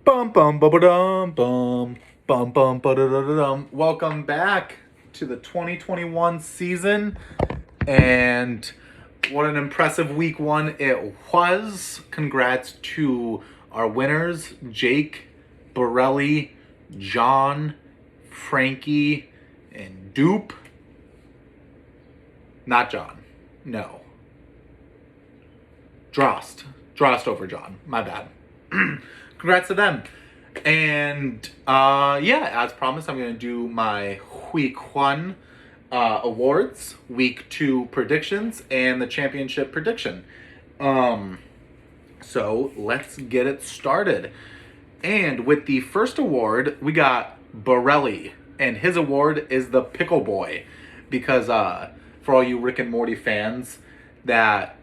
Bum bum ba dum bum bum. Welcome back to the 2021 season, and what an impressive week one it was. Congrats to our winners, Jake, Borelli, John, Frankie, and Dupe. Not John. No. Drost over John. My bad. Congrats to them. And as promised, I'm going to do my week one awards, week two predictions, and the championship prediction. So let's get it started. And with the first award, we got Borelli, and his award is the Pickle Boy, because for all you Rick and Morty fans, that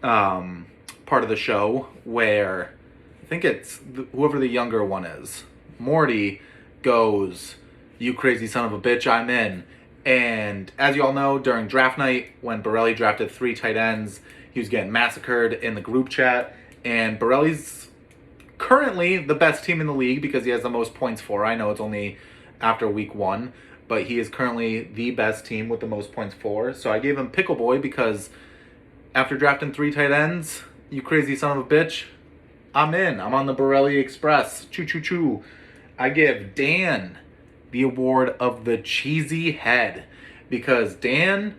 part of the show where I think it's whoever the younger one is, Morty goes, "You crazy son of a bitch, I'm in." And as you all know, during draft night, when Borelli drafted 3 tight ends, he was getting massacred in the group chat. And Borelli's currently the best team in the league because he has the most points for. I know it's only after week one, but he is currently the best team with the most points for. So I gave him Pickle Boy because after drafting 3 tight ends, you crazy son of a bitch, I'm in. I'm on the Borelli Express. Choo choo choo. I give Dan the award of the cheesy head because Dan,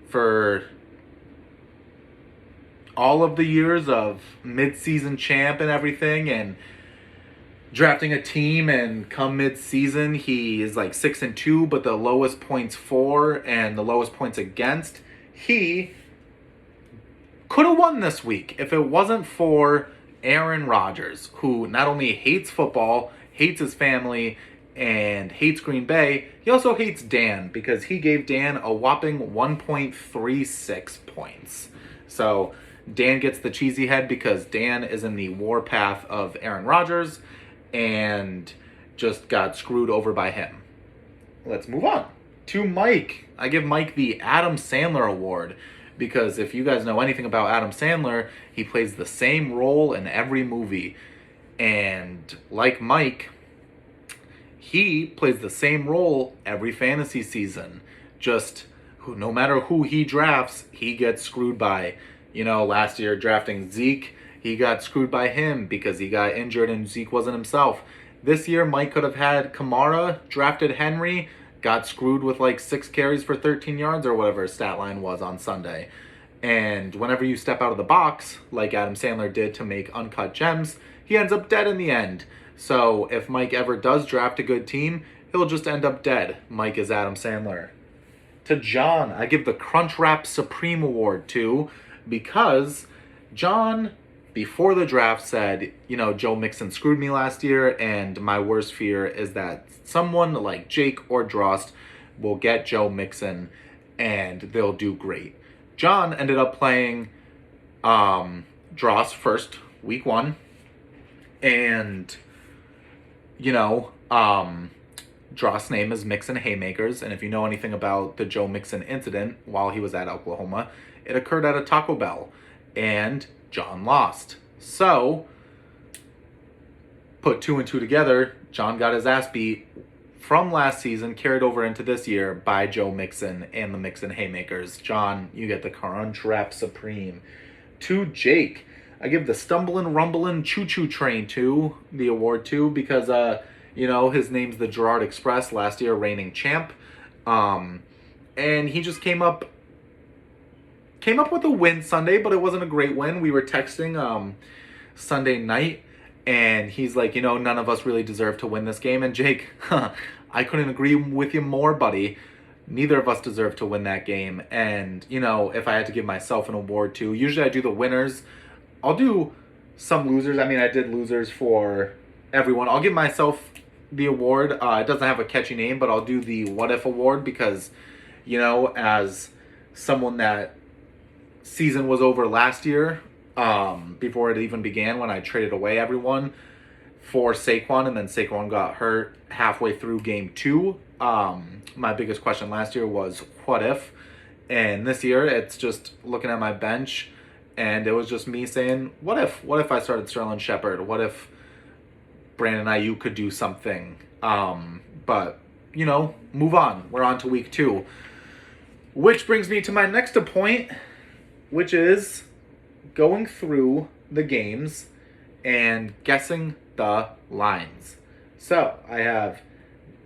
for all of the years of mid-season champ and everything and drafting a team, and come mid-season he is like 6-2, but the lowest points for and the lowest points against. He could have won this week if it wasn't for Aaron Rodgers, who not only hates football, hates his family, and hates Green Bay, he also hates Dan because he gave Dan a whopping 1.36 points. So Dan gets the cheesy head because Dan is in the warpath of Aaron Rodgers and just got screwed over by him. Let's move on to Mike. I give Mike the Adam Sandler Award because if you guys know anything about Adam Sandler, he plays the same role in every movie. And like Mike, he plays the same role every fantasy season. Just no matter who he drafts, he gets screwed by. You know, last year drafting Zeke, he got screwed by him because he got injured and Zeke wasn't himself. This year, Mike could have had Kamara, drafted Henry, got screwed with like 6 carries for 13 yards or whatever his stat line was on Sunday. And whenever you step out of the box, like Adam Sandler did to make Uncut Gems, he ends up dead in the end. So if Mike ever does draft a good team, he'll just end up dead. Mike is Adam Sandler. To John, I give the Crunchwrap Supreme Award to, because John, before the draft, said, Joe Mixon screwed me last year, and my worst fear is that someone like Jake or Drost will get Joe Mixon, and they'll do great. John ended up playing Drost first, week one, and, Drost's name is Mixon Haymakers, and if you know anything about the Joe Mixon incident while he was at Oklahoma, it occurred at a Taco Bell, and John lost. So, put 2 and 2 together, John got his ass beat from last season, carried over into this year by Joe Mixon and the Mixon Haymakers. John, you get the Crunchwrap Supreme. To Jake, I give the Stumblin' Rumblin' Choo Choo Train the award to, because, his name's the Gerard Express, last year reigning champ. And he just came up with a win Sunday, but it wasn't a great win. We were texting Sunday night, and he's like, none of us really deserve to win this game. And Jake, I couldn't agree with you more, buddy. Neither of us deserve to win that game. And, if I had to give myself an award too, usually I do the winners. I'll do some losers. I mean, I did losers for everyone. I'll give myself the award. It doesn't have a catchy name, but I'll do the What If Award because, as someone that season was over last year, before it even began, when I traded away everyone for Saquon, and then Saquon got hurt halfway through game 2. My biggest question last year was what if, and this year it's just looking at my bench, and it was just me saying, what if I started Sterling Shepard? What if Brandon Ayuk could do something. But, move on. We're on to week 2. Which brings me to my next point, which is going through the games and guessing the lines. So, I have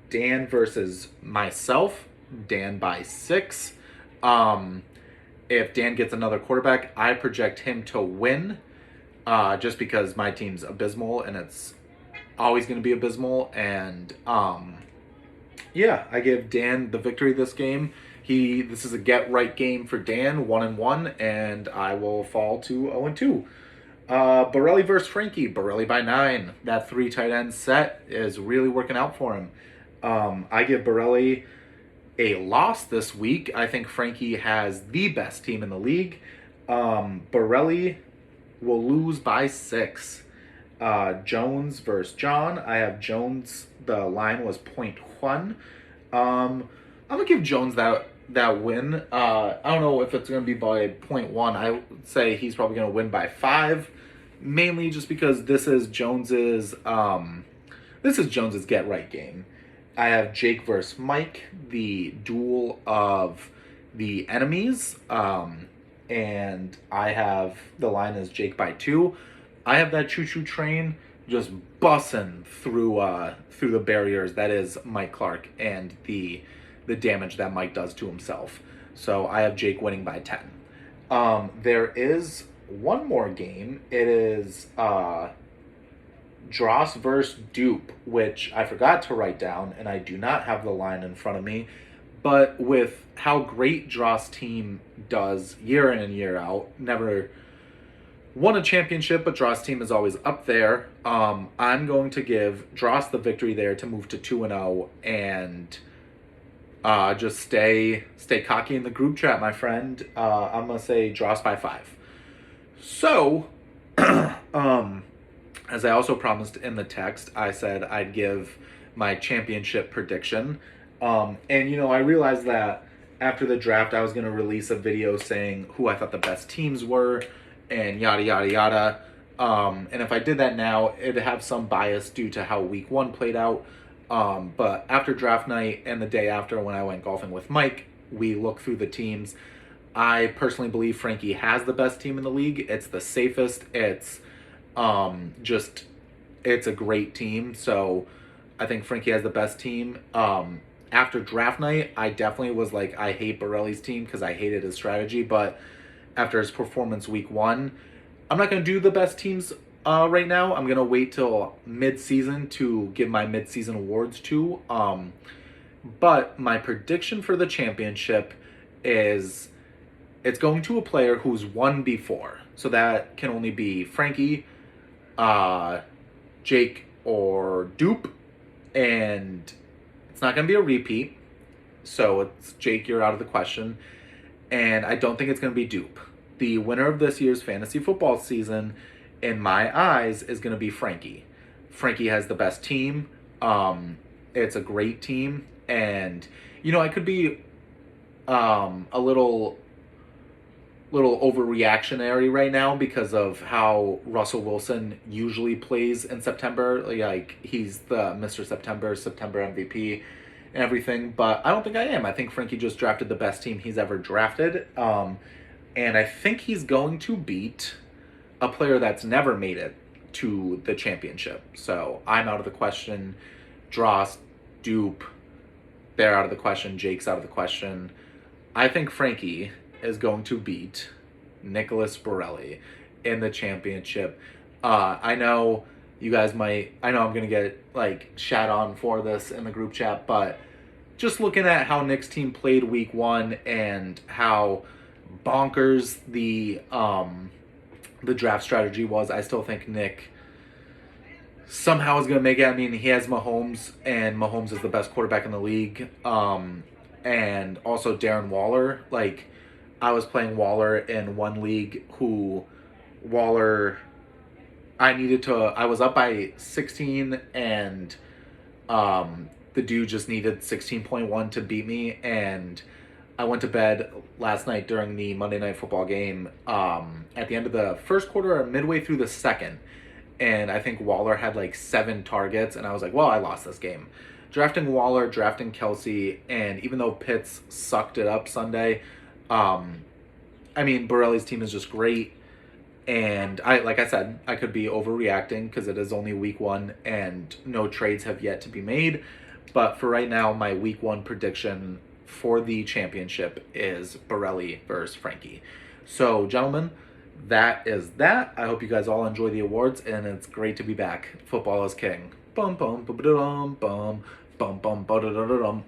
Dan versus myself. Dan by 6. If Dan gets another quarterback, I project him to win. Just because my team's abysmal and it's always going to be abysmal. And I give Dan the victory this game. This is a get right game for Dan, 1-1, and I will fall to 0-2. Borelli versus Frankie. Borelli by 9. That 3 tight end set is really working out for him. I give Borelli a loss this week. I think Frankie has the best team in the league. Borelli will lose by 6. Jones versus John. I have Jones. The line was 0.1. I'm gonna give Jones that win. I don't know if it's gonna be by 0.1. I would say he's probably gonna win by 5. Mainly just because this is Jones's get right game. I have Jake versus Mike, the duel of the enemies. And I have the line as Jake by 2. I have that choo-choo train just bussing through the barriers that is Mike Clark and the damage that Mike does to himself. So I have Jake winning by 10. There is one more game. It is Dross versus Dupe, which I forgot to write down, and I do not have the line in front of me. But with how great Dross' team does year in and year out, never won a championship, but Dross' team is always up there. I'm going to give Dross the victory there to move to 2-0 and just stay cocky in the group chat, my friend. I'm going to say Dross by 5. So, as I also promised in the text, I said I'd give my championship prediction. And, I realized that after the draft, I was going to release a video saying who I thought the best teams were and yada, yada, yada. And if I did that now, it'd have some bias due to how week 1 played out. But after draft night and the day after when I went golfing with Mike, we looked through the teams. I personally believe Frankie has the best team in the league. It's the safest. It's it's a great team. So I think Frankie has the best team. After draft night, I definitely was like, I hate Borelli's team because I hated his strategy. But after his performance week 1, I'm not going to do the best teams right now. I'm going to wait till mid-season to give my mid-season awards to. But my prediction for the championship is it's going to a player who's won before. So that can only be Frankie, Jake, or Dupe. And it's not going to be a repeat. So it's Jake, you're out of the question. And I don't think it's going to be Dupe. The winner of this year's fantasy football season, in my eyes, is going to be Frankie. Frankie has the best team. It's a great team. And, I could be a little overreactionary right now because of how Russell Wilson usually plays in September. Like, he's the Mr. September MVP and everything. But I don't think I am. I think Frankie just drafted the best team he's ever drafted. And I think he's going to beat a player that's never made it to the championship. So I'm out of the question. Dross, Dupe, they're out of the question. Jake's out of the question. I think Frankie is going to beat Nicholas Borelli in the championship. I know you guys I know I'm going to get shat on for this in the group chat, but just looking at how Nick's team played week 1 and how bonkers the draft strategy was, I still think Nick somehow is going to make it. I mean, he has Mahomes, and Mahomes is the best quarterback in the league. And also Darren Waller. I was playing Waller in one league I was up by 16 and the dude just needed 16.1 to beat me, and I went to bed last night during the Monday Night Football game at the end of the first quarter or midway through the second, and I think Waller had like 7 targets, and I was like, well, I lost this game. Drafting Waller, drafting Kelsey, and even though Pitts sucked it up Sunday, I mean, Borelli's team is just great. And like I said, I could be overreacting because it is only week 1 and no trades have yet to be made. But for right now, my week 1 prediction for the championship is Borelli versus Frankie. So, gentlemen, that is that. I hope you guys all enjoy the awards, and it's great to be back. Football is king. Bum bum bum bum bum bum bum bum.